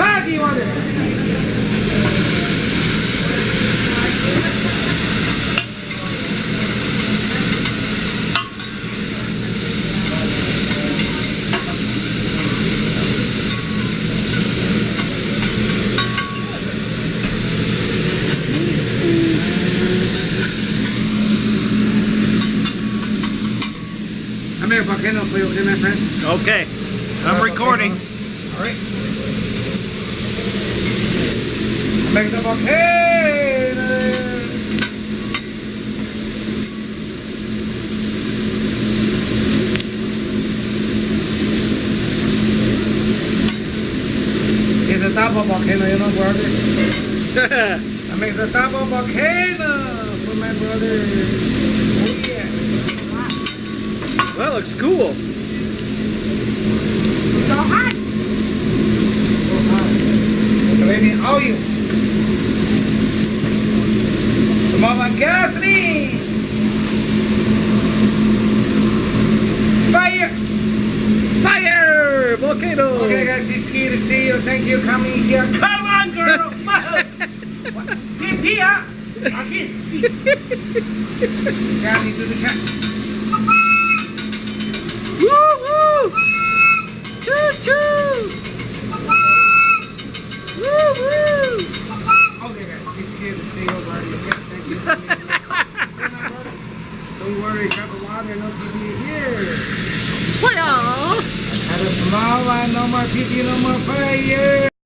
Soggy water. Come here, Volcano, for you, okay, my friend? Okay, I'm recording. All right. Make the volcano. It's the top of volcano, you know, brother. I make the top of volcano for my brother. Oh yeah. That looks cool. So hot. So hot. Let me all you. Come on, gasoline. Fire. Fire! Volcano! Okay, guys, it's good to see you. Thank you for coming here. Come on, girl. Pee, huh? Okay. Down into the chat. Woo woo! Choo choo! Woo woo! Okay, guys, it's good to see you, buddy. Okay, thank you for coming. Don't worry, cup of water, no TV here. Fire! Have a small one, no more TV, no more fire.